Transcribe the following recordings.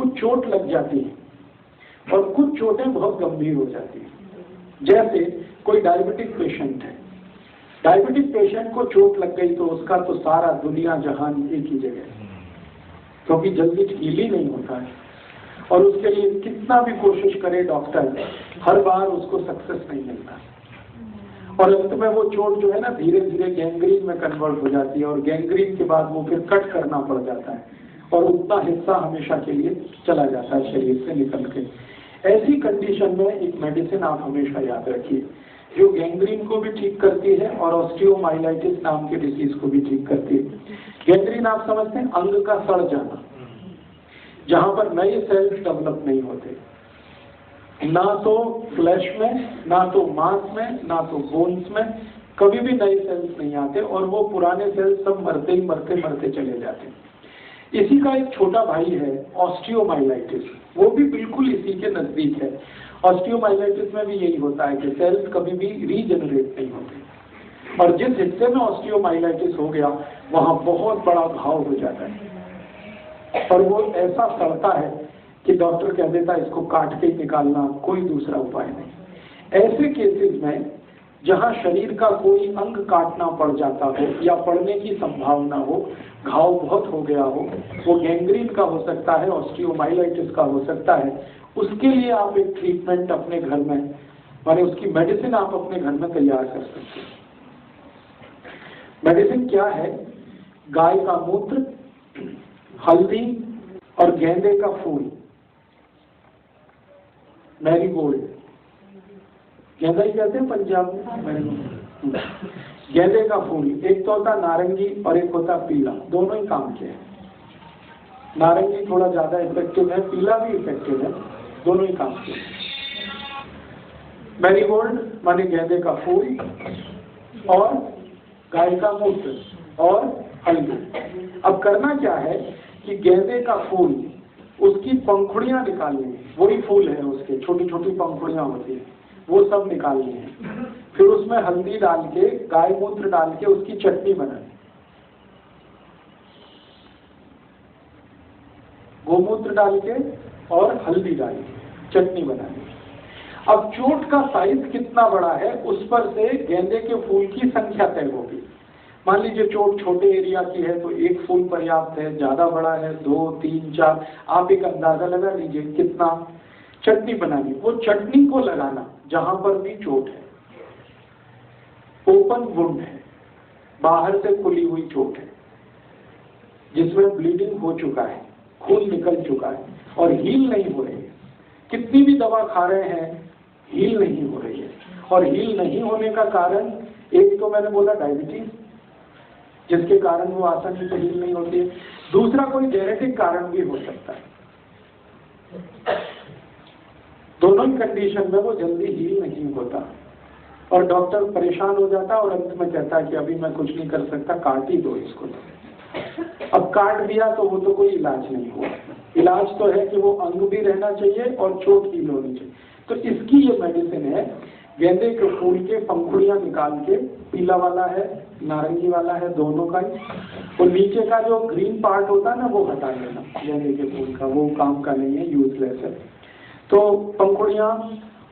कुछ चोट लग जाती है और कुछ चोटें बहुत गंभीर हो जाती हैं। जैसे कोई डायबिटिक पेशेंट है, डायबिटिक पेशेंट को चोट लग गई तो उसका तो सारा दुनिया जहान एक ही जगह है, क्योंकि जल्दी हील ही नहीं होता है और उसके लिए कितना भी कोशिश करे डॉक्टर, हर बार उसको सक्सेस नहीं मिलता और अंत में वो चोट जो है ना धीरे धीरे गैंग्रीन में कन्वर्ट हो जाती है और गैंग्रीन के बाद वो फिर कट करना पड़ जाता है और उतना हिस्सा हमेशा के लिए चला जाता है शरीर से निकल के। ऐसी कंडीशन में एक मेडिसिन आप हमेशा याद रखिए जो गैंग्रीन को भी ठीक करती है और ऑस्टियोमाइलाइटिस नाम के डिसीज को भी ठीक करती है। गैंग्रीन आप समझते हैं अंग का सड़ जाना, जहां पर नए सेल्स डेवलप नहीं होते, ना तो फ्लैश में, ना तो मांस में, ना तो बोन्स में, कभी भी नए सेल्स नहीं आते और वो पुराने सेल्स सब मरते ही मरते चले जाते। इसी का एक छोटा भाई है ऑस्टियोमाइलाइटिस, वो भी बिल्कुल इसी के नजदीक है। ऑस्टियोमाइलाइटिस में भी यही होता है कि सेल्स कभी भी रीजनरेट नहीं होते और जिस हिस्से में ऑस्टियोमाइलाइटिस हो गया वहां बहुत बड़ा घाव हो जाता है और वो ऐसा सड़ता है कि डॉक्टर कह देता है इसको काट के निकालना, कोई दूसरा उपाय नहीं। ऐसे केसेस में जहां शरीर का कोई अंग काटना पड़ जाता हो या पड़ने की संभावना हो, घाव बहुत हो गया हो, वो गैंग्रीन का हो सकता है, ऑस्टियोमाइलाइटिस का हो सकता है, उसके लिए आप एक ट्रीटमेंट अपने घर में, माने उसकी मेडिसिन आप अपने घर में तैयार कर सकते हैं। मेडिसिन क्या है? गाय का मूत्र, हल्दी और गेंदे का फूल, मैरीगोल्ड, गेंदा ही कहते हैं पंजाब में, गेंदे का फूल, एक तो होता नारंगी और एक होता पीला, दोनों ही काम के हैं। नारंगी थोड़ा ज्यादा इफेक्टिव है, पीला भी इफेक्टिव है, दोनों ही काम के हैं। मैरीगोल्ड माने गेंदे का फूल और गाय का मूत्र और हल्दी। अब करना क्या है कि गेंदे का फूल, उसकी पंखुड़ियां निकालनी है, वही फूल है उसके, छोटी छोटी पंखुड़ियां होती है, वो सब निकालनी है। फिर उसमें हल्दी डाल के, गाय मूत्र डाल के उसकी चटनी बनानी, गोमूत्र डाल के और हल्दी डाल के चटनी बनानी। अब चोट का साइज कितना बड़ा है उस पर से गेंदे के फूल की संख्या तय होगी। मान लीजिए चोट छोटे एरिया की है तो एक फूल पर्याप्त है, ज्यादा बड़ा है 2, 3, 4, आप एक अंदाजा लगा लीजिए कितना। चटनी बनानी, वो चटनी को लगाना जहां पर भी चोट है, ओपन वुंड है, बाहर से खुली हुई चोट है जिसमें ब्लीडिंग हो चुका है, खून निकल चुका है और हील नहीं हो रही है, कितनी भी दवा खा रहे हैं हील नहीं हो रही है। और हील नहीं होने का कारण, एक तो मैंने बोला डायबिटीज, जिसके कारण वो आसानी से हील नहीं होती है, दूसरा कोई जेनेटिक कारण भी हो सकता है। दोनों ही कंडीशन में वो जल्दी हील नहीं होता और डॉक्टर परेशान हो जाता और अंत में कहता है कि अभी मैं कुछ नहीं कर सकता, काट ही दो इसको। अब काट दिया तो वो तो कोई इलाज नहीं हुआ। इलाज तो है कि वो अंग भी रहना चाहिए और चोट हील होनी चाहिए। तो इसकी ये मेडिसिन है, गेंदे के फूल के पंखुड़ियां निकाल के, पीला वाला है नारंगी वाला है, दोनों का ही, और नीचे का जो ग्रीन पार्ट होता है ना वो हटा लेना गेंदे के फूल का, वो काम का नहीं है, यूजलेस है। तो पंखुड़ियां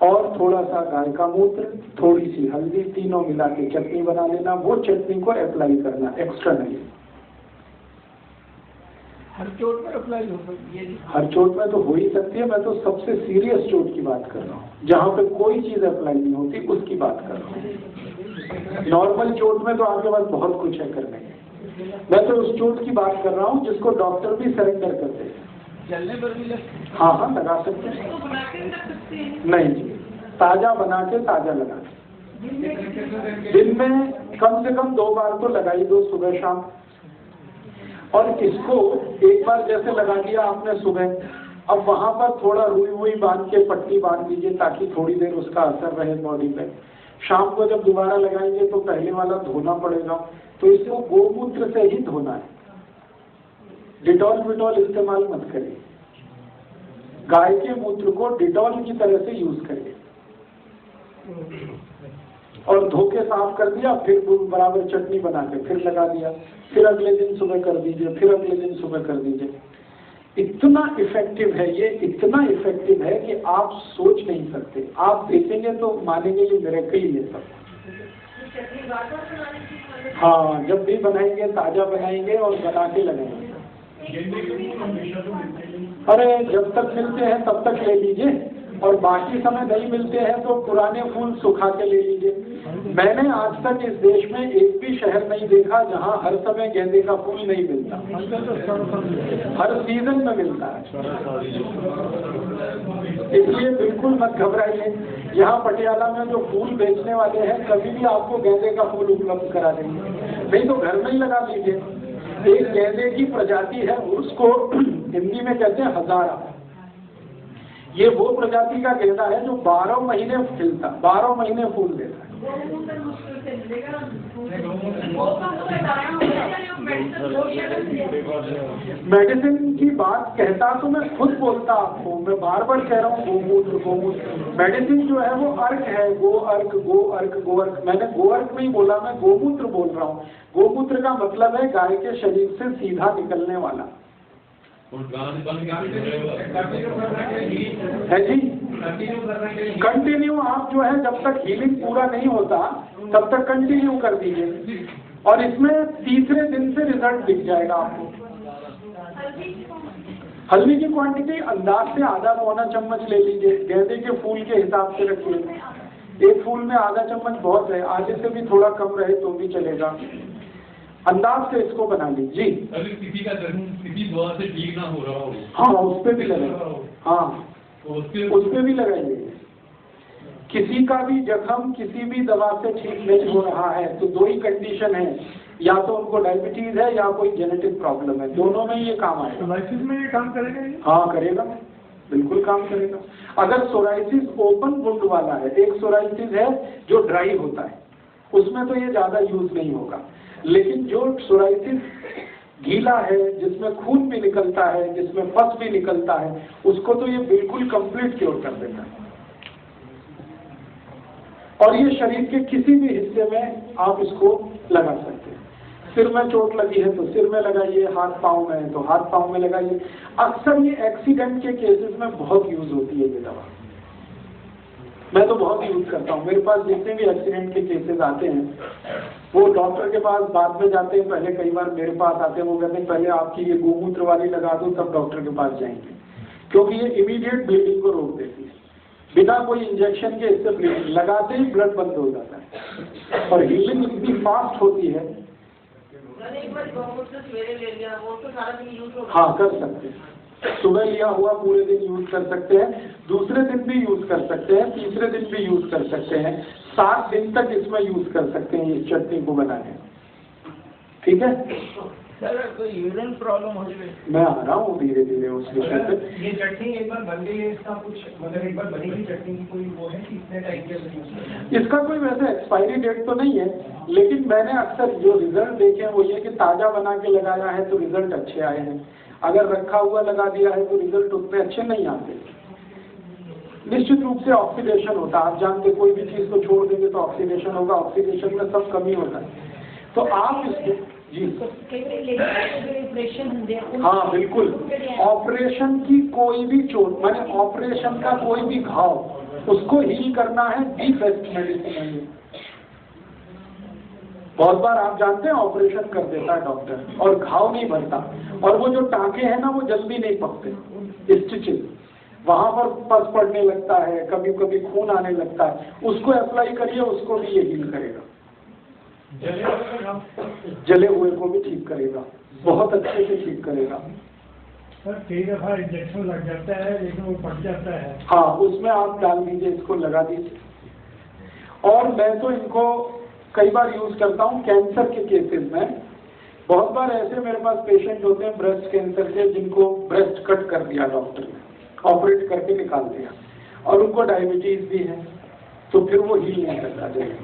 और थोड़ा सा गाय का मूत्र, थोड़ी सी हल्दी, तीनों मिला के चटनी बना लेना, वो चटनी को अप्लाई करना एक्सटर्नली। हर चोट में अप्लाई हो सकती है? हर चोट में तो हो ही सकती है, मैं तो सबसे सीरियस चोट की बात कर रहा हूँ, जहाँ पे कोई चीज अप्लाई नहीं होती उसकी बात कर रहा हूँ। नॉर्मल चोट में तो आपके पास बहुत कुछ है करने के, मैं तो उस चोट की बात कर रहा हूँ जिसको डॉक्टर भी सरेंडर करते हैं। जलने पर भी हाँ हाँ लगा सकते हैं, नहीं जी, ताजा बना के ताजा लगा के, दिन में कम से कम 2 बार तो लगा ही दो, सुबह शाम। और इसको एक बार जैसे लगा दिया आपने सुबह, अब वहां पर थोड़ा रुई हुई बांध के पट्टी बांध दीजिए ताकि थोड़ी देर उसका असर रहे बॉडी पे। शाम को जब दोबारा लगाएंगे तो पहले वाला धोना पड़ेगा, तो इसको गोमूत्र से ही धोना है, डिटॉल विटॉल इस्तेमाल मत करिए, गाय के मूत्र को डिटॉल की तरह से यूज करिए और धो के साफ कर दिया, फिर बराबर चटनी बना के फिर लगा दिया, फिर अगले दिन सुबह कर दीजिए, फिर अगले दिन सुबह कर दीजिए। इतना इफेक्टिव है ये, इतना इफेक्टिव है कि आप सोच नहीं सकते। आप देखेंगे तो मानेंगे ये मिरेकल ही है सब। हाँ, जब भी बनाएंगे ताजा बनाएंगे और बना के लगाएंगे। अरे जब तक मिलते हैं तब तक ले लीजिए, और बाकी समय नहीं मिलते हैं तो पुराने फूल सुखा के ले लीजिए। मैंने आज तक इस देश में एक भी शहर नहीं देखा जहां हर समय गेंदे का फूल नहीं मिलता, हर सीजन में मिलता है। इसलिए बिल्कुल मत घबराइए। यहाँ पटियाला में जो फूल बेचने वाले हैं कभी भी आपको गेंदे का फूल उपलब्ध करा देंगे, नहीं तो घर में ही लगा लीजिए। एक गेंदे की प्रजाति है, उसको हिंदी में कहते हैं हजारा। ये वो प्रजाति का गेंदा है जो 12 महीने खिलता, 12 महीने फूल देता है। मेडिसिन की बात कहता तो मैं खुद बोलता आपको, मैं बार बार कह रहा हूँ गोमूत्र गोमूत्र। मेडिसिन जो है वो अर्क है, गो अर्क गो अर्क गो अर्क। मैंने गो अर्क नहीं बोला, मैं गोमूत्र बोल रहा हूँ। गोमूत्र का मतलब है गाय के शरीर से सीधा निकलने वाला है जी। कंटिन्यू आप जो है जब तक हीलिंग पूरा नहीं होता तब तक कंटिन्यू कर दीजिए, और इसमें तीसरे दिन से रिजल्ट दिख जाएगा आपको। हल्दी की क्वांटिटी अंदाज से आधा पौना चम्मच ले लीजिए, गेंदे के फूल के हिसाब से रखिए। एक फूल में आधा चम्मच बहुत है, आधे से भी थोड़ा कम रहे तो भी चलेगा। अंदाज से इसको बना लीजिए। किसी का किसी दवा से ठीक ना हो रहा हो, हाँ उस पर भी लगाइए। हाँ उस पर भी लगाइए। किसी का भी जख्म किसी भी दवा से ठीक नहीं हो रहा है तो दो ही कंडीशन है, या तो उनको डायबिटीज है या कोई जेनेटिक प्रॉब्लम है, दोनों में ये काम आएगा। सोराइसिस में ये काम करेगा? हाँ करेगा, बिल्कुल काम करेगा। अगर सोराइसिस ओपन वुंड वाला है, एक सोराइसिस है जो ड्राई होता है, उसमें तो ये ज्यादा यूज नहीं होगा। लेकिन जो सोराइसिस गीला है, जिसमें खून भी निकलता है, जिसमें पस भी निकलता है, उसको तो ये बिल्कुल कंप्लीट क्योर कर देता है। और ये शरीर के किसी भी हिस्से में आप इसको लगा सकते हैं। सिर में चोट लगी है तो सिर में लगाइए, हाथ पांव में है तो हाथ पांव में लगाइए। अक्सर ये एक्सीडेंट के केसेस में बहुत यूज होती है ये दवा। मैं तो बहुत यूज करता हूँ। मेरे पास जितने भी एक्सीडेंट के केसेस आते हैं वो डॉक्टर के पास बाद में जाते हैं, पहले कई बार मेरे पास आते हैं। वो कहते हैं पहले आपकी ये गोमूत्र वाली लगा दो तब डॉक्टर के पास जाएंगे, क्योंकि ये इमीडिएट ब्लीडिंग को रोक देती है। बिना कोई इंजेक्शन के इससे ब्लीडिंग लगाते ही ब्लड बंद हो जाता है, और हीलिंग इतनी फास्ट होती है। एक बार गोमूत्र सवेरे ले लिया, वो तो सारा दिन यूज होगा। हाँ कर सकते हैं, सुबह लिया हुआ पूरे दिन यूज कर सकते हैं, दूसरे दिन भी यूज कर सकते हैं, तीसरे दिन भी यूज कर सकते हैं, 7 दिन तक इसमें यूज कर सकते हैं इस चटनी को बनाने। ठीक है सर, कोई यूरिन प्रॉब्लम हो जाए? मैं आ रहा हूँ धीरे धीरे उस विषय पे। ये चटनी एक बार बन गई है, इसका कुछ मतलब एक बार बनी हुई चटनी की कोई वो है कि इतने टाइम के? इसका कोई वैसे एक्सपायरी डेट तो नहीं है, लेकिन मैंने अक्सर जो रिजल्ट देखे हैं वो ये कि ताजा बना के लगाया है तो रिजल्ट अच्छे आए हैं, अगर रखा हुआ लगा दिया है तो रिजल्ट उतने अच्छे नहीं आते। निश्चित रूप से ऑक्सीडेशन होता है, आप जानते कोई भी चीज को छोड़ देंगे तो ऑक्सीडेशन होगा, ऑक्सीडेशन में सब कमी होता है। तो आप इसको जी हाँ बिल्कुल, ऑपरेशन की कोई भी चोट माने ऑपरेशन का कोई भी घाव उसको हील करना है दी बेस्ट मेडिसिन है। बहुत बार आप जानते हैं ऑपरेशन कर देता है डॉक्टर और घाव नहीं भरता, और वो जो टांके हैं ना वो जल्दी नहीं पकते, स्टिचेस वहां पर पस पड़ने लगता है, कभी कभी खून आने लगता है, उसको अप्लाई करिए, उसको भी ये हील करेगा। जले हुए को भी ठीक करेगा, बहुत अच्छे से ठीक करेगा। सर कई दफा इंजेक्शन लग जाता है लेकिन वो पक जाता है। हाँ उसमें आप डाल दीजिए, इसको लगा दीजिए। और मैं तो इनको कई बार यूज करता हूँ कैंसर के केसेस में। बहुत बार ऐसे मेरे पास पेशेंट होते हैं ब्रेस्ट कैंसर के, जिनको ब्रेस्ट कट कर दिया डॉक्टर ने, ऑपरेट करके निकाल दिया, और उनको डायबिटीज भी है, तो फिर वो हील नहीं करता जाएगा।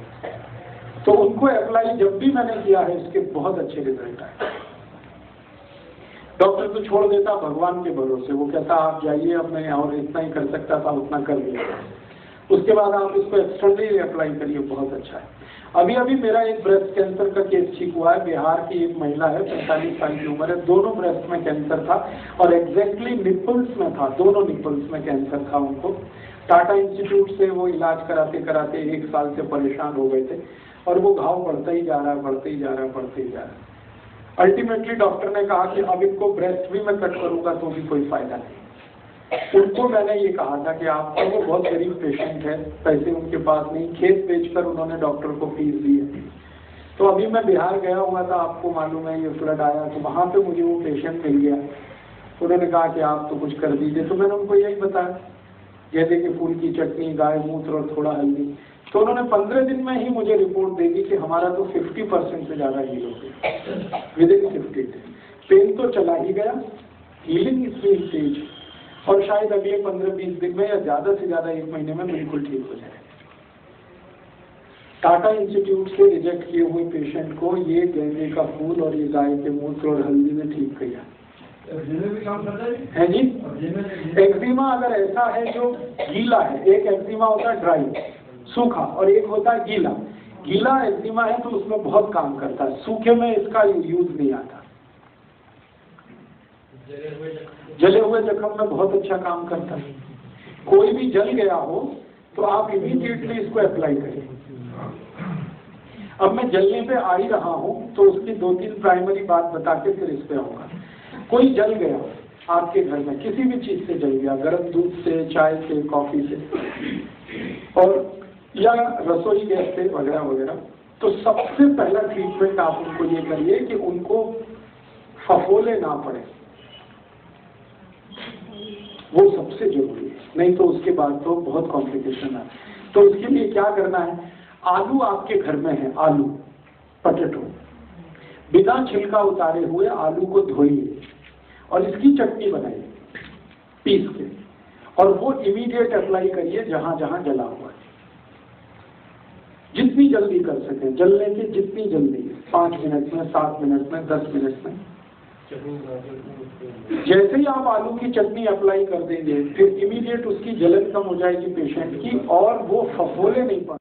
तो उनको अप्लाई जब भी मैंने किया है इसके बहुत अच्छे रिजल्ट आए। डॉक्टर तो छोड़ देता भगवान के भरोसे, वो कहता आप जाइए, अब मैं और इतना ही कर सकता था उतना कर लिया। उसके बाद आप इसको एक्सटर्नली अप्लाई करिए, बहुत अच्छा है। अभी अभी मेरा एक ब्रेस्ट कैंसर का केस ठीक हुआ है। बिहार की एक महिला है, 45 साल की उम्र है, दोनों ब्रेस्ट में कैंसर था और एग्जैक्टली निपल्स में था, दोनों निपल्स में कैंसर था उनको। टाटा इंस्टीट्यूट से वो इलाज कराते कराते 1 साल से परेशान हो गए थे और वो घाव बढ़ता ही जा रहा है, बढ़ते ही जा रहा है, बढ़ते ही जा रहा है। अल्टीमेटली डॉक्टर ने कहा कि अब इनको ब्रेस्ट भी मैं कट करूंगा तो भी कोई फायदा नहीं। उनको मैंने ये कहा था कि आपका वो बहुत गरीब पेशेंट है, पैसे उनके पास नहीं, खेत बेचकर उन्होंने डॉक्टर को फीस दी है। तो अभी मैं बिहार गया हुआ था, आपको मालूम है ये फ्लड आया, तो वहाँ पे मुझे वो पेशेंट मिल गया। उन्होंने कहा कि आप तो कुछ कर दीजिए, तो मैंने उनको यही बताया, जैसे कि फूल की चटनी, गाय मूत्र और थोड़ा हल्दी। तो उन्होंने 15 दिन में ही मुझे रिपोर्ट दे दी कि हमारा तो 50% से ज़्यादा हील हो गया विदिन 50 डेज। पेन तो चला ही गया, हीलिंग इतनी तेज, और शायद अगले 15-20 दिन में या ज़्यादा से ज़्यादा 1 महीने में बिल्कुल ठीक हो जाए। टाटा इंस्टीट्यूट से रिजेक्ट किए हुए पेशेंट को ये गेंदे का फूल और ये गाय के मूत्र और हल्दी ने ठीक किया भी काम करता है जी। एक्जिमा अगर ऐसा है जो गीला है, एक एक्जिमा होता है ड्राई सूखा और एक होता है गीला। गीला एक्जिमा है तो उसमें बहुत काम करता है, सूखे में इसका यूज नहीं आता। जले हुए जख्म में बहुत अच्छा काम करता है। कोई भी जल गया हो तो आप इमीडिएटली इसको अप्लाई करें। अब मैं जलने पे आ ही रहा हूं तो उसकी 2-3 प्राइमरी बात बता के फिर इस पे आऊंगा। कोई जल गया आपके घर में, किसी भी चीज से जल गया, गर्म दूध से, चाय से, कॉफी से और या रसोई गैस से वगैरह वगैरह, तो सबसे पहला ट्रीटमेंट आप उनको ये करिए कि उनको फफोले ना पड़े, वो सबसे जरूरी है, नहीं तो उसके बाद तो बहुत कॉम्प्लिकेशन है। तो उसके लिए क्या करना है, आलू आपके घर में है, आलू पोटैटो, बिना छिलका उतारे हुए आलू को धोइए और इसकी चटनी बनाइए पीस के, और वो इमीडिएट अप्लाई करिए जहां जहां जला हुआ है। जितनी जल्दी कर सके, जलने की जितनी जल्दी, 5 मिनट में, 7 मिनट में, 10 मिनट में। जैसे ही आप आलू की चटनी अप्लाई कर देंगे फिर इमीडिएट उसकी जलन कम हो जाएगी पेशेंट की और वो फफोले नहीं पड़